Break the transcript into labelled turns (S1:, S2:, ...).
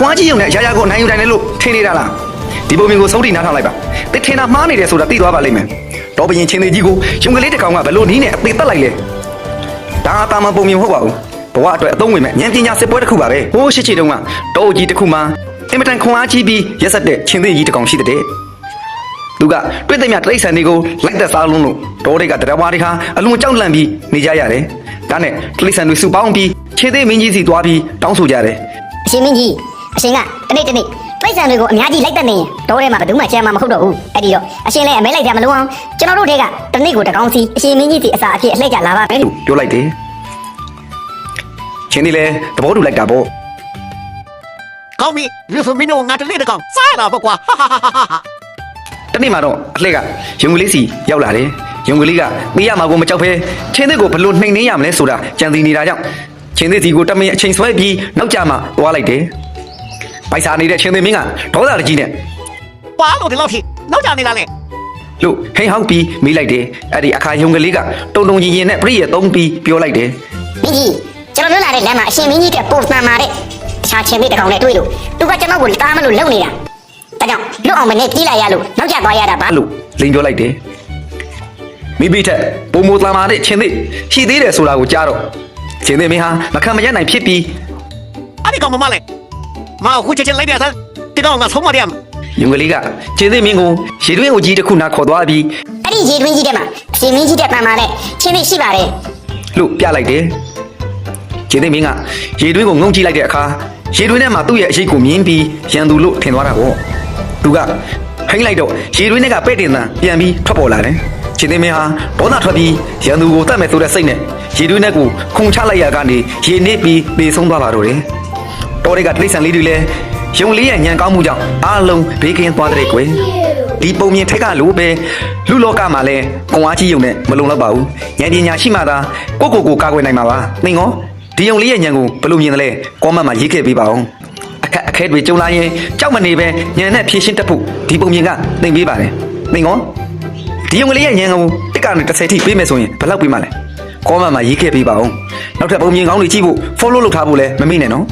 S1: ခွန်အားကြီးရုံနဲ့ရာရာကိုနိုင်ယူနိုင်တယ်လို့ထင်နေတာလားဒီပုံမြင်ကိုစိုးတိနားထောင်လိုက်ပါတစ်ထင်တာမှားနေတယ်ဆိုတာသိသွားပါလိမ့်မယ်တော့ဘရင်ချင်းသေးကြီးကိုရုံကလေးတစ်ကောင်ကဘယ်လိုနီးနဲ့အသေးတက်လိုက်လဲဒါတာမပုံမြင်မဟုတ်ပါဘူးဘဝအတွက်အသုံးဝင်မဲ့ဉာဏ်ပညာစစ်ပွဲတစ်ခုပါပဲဟိုးရှိချီတုန်းကတောကြီးတစ်ခုမှာအင်မတန်ခွန်အားကြီးပြီးရက်ဆက်တဲ့ချင်းသေးကြီးတစ်ကောင်ရှိတဲ့သူကတွေ့တဲ့မြတ်တိရစ္ဆာန်တွေကိုလိုက်သက်စားလုံးလို့တောတွေကတရားဝါတွေဟာအလွန်ကြောက်လန့်ပြီးနေကြရတယ်ဒါနဲ့တိရစ္ဆာန်တွေစုပေါင်းပြီးချင်းသေးမင်းကြီးစီသွားပြီးတောင်းဆိုကြတယ်
S2: အရှင်မင်းကြီးအရှင်ကတနေ့တိရစ္ဆာန်တွေကိုအများကြီးလိုက်သက်နေရင်တောထဲမှာဘယ်သူမှကြမ်းမှာမဟုတ်တော့ဘူးအဲ့ဒီတော့အရှင်လည်းအမဲလိုက်ကြမလို့အောင်ကျွန်တော်တို့တွေကတနေ့ကိုတကောင်စီအရှင်မင်းကြီးစီအစာအဖြစ်အလှည့်ကြလာပါမယ်လို့
S1: ပြောလိုက်တယ်ချင်းသေးလည်းသဘောတူလိုက်တာပေါ့
S3: ကောင်းပြီလူဆိုမင်းတို့ငါတနေ့တကောင်စားလာပေါ့ကွာ
S1: တနေ့မှာတော့အလှည့်ကရုံကလေးစီရောက်လာတယ်ရုံကလေးကပေးရမှာကိုမကြောက်ဖဲချင်းသေးကိုဘလို့နှိမ်နှင်းရမလဲဆိုတာကြံစီနေတာကြောင့်ချင်းသေးစီကိုတမင်အချိန်ဆွဲပြီးနောက်ကျမှသွားလိုက်တယ်ပိုက်စာနေတဲ့ချင်းသေးမင်းကဒေါသတကြီးနဲ့
S3: ပါလို့ဒီလောက်ထိနောက်ကျနေတာလေ
S1: လို့ဟိန်ဟောက်ပြီးမေးလိုက်တယ်အဲ့ဒီအခါရုံကလေးကတုံတုံရင်ရင်နဲ့ပြည့်ရသုံးပြီးပြောလိုက်တယ်
S2: မင်းကြီးကျွန်တော်လွတ်လာတဲ့လမ်းမှာအရှင်မင်းကြီးကပို့မှန်ပါတဲ့တခြားချင်းသေးတကောင်နဲ့တွေ့လို့သူကကျွန်တော်ကိုတားမလို့လုံနေတာဒါကြောင့်လွတ်အောင်မနဲ့ပြေးလိုက်ရလို့နောက်ကျသွားရတာပါ
S1: လို့လိန်ပြောလိုက်တယ်မိဘထက်ပုံမသာမာတဲ့ချင်းသေးရှိသေးတယ်ဆိုတာကိုကြားတော့ချင်းသေးမင်းဟာမခံမရနိုင်ဖြစ်ပြီး
S3: အဲ့ဒီကောင်မလေးငါအခုချက်ချင်းလိုက်ရသားဒီကောင်ငါဆုံးမရမ်း
S1: ရုံကလေးကချင်းသေးမင်းကိုရေတွင်းကိုကြီးတစ်ခုနာခေါ်သွားပြီး
S2: အဲ့ဒီရေတွင်းကြီးထဲမှာအရှင်မင်းကြီးတဲ့ပန်ပါနဲ့ချင်းသေးရှိပါတယ်
S1: လို့ပြလိုက်တယ်ချင်းသေးမင်းကရေတွင်းကိုငုံကြည့်လိုက်တဲ့အခါရေတွင်းထဲမှာသူ့ရဲ့အရှိတ်ကိုမြင်ပြီးရန်သူလို့ထင်သွားတာပေါ့သူကဟိန်းလိုက်တော့ရေတွင်းထဲကပဲ့တင်တန်ပြန်ပြီးထွက်ပေါ်လာတယ်ချင်းသေးမင်းဟာဒေါသထွက်ပြီးရန်သူကိုတတ်မဲ့ဆိုတဲ့စိတ်နဲ့ရေတွင်းထဲကိုခုန်ချလိုက်ရကနေရေနစ်ပြီးပေဆုံးသွားပါတော့တယ်တော်တွေကတိရစ္ဆာန်လေးတွေလည်းရုံလေးရဲ့ညံကောင်းမှုကြောင့်အားလုံးဘေးကင်းသွားတဲ့ကွယ်ဒီပုံမြင်ထက်ကလို့ပဲလူလောကမှာလည်းခွန်အားကြီးုံနဲ့မလုံလောက်ပါဘူးဉာဏ်ပညာရှိမှသာကိုကာကွယ်နိုင်မှာပါသင်ရောဒီရုံလေးရဲ့ညံကိုဘယ်လိုမြင်သလဲကောမန့်မှာရေးခဲ့ပေးပါအောင်အခက်တွေကြုံလာရင်ကြောက်မနေပဲညံနဲ့ဖြည့်ရှင်းတတ်ဖို့ဒီပုံမြင်ကသင်ပေးပါတယ်သင်ရောဒီရုံလေးရဲ့ညံကိုတစ်ကနေ30ထိပေးမယ်ဆိုရင်ဘယ်လောက်ပေးမှလဲကောမန့်မှာရေးခဲ့ပေးပါအောင်နောက်ထပ်ပုံမြင်ကောင်းတွေကြည့်ဖို့ follow လုပ်ထားဖို့လည်းမမေ့နဲ့နော်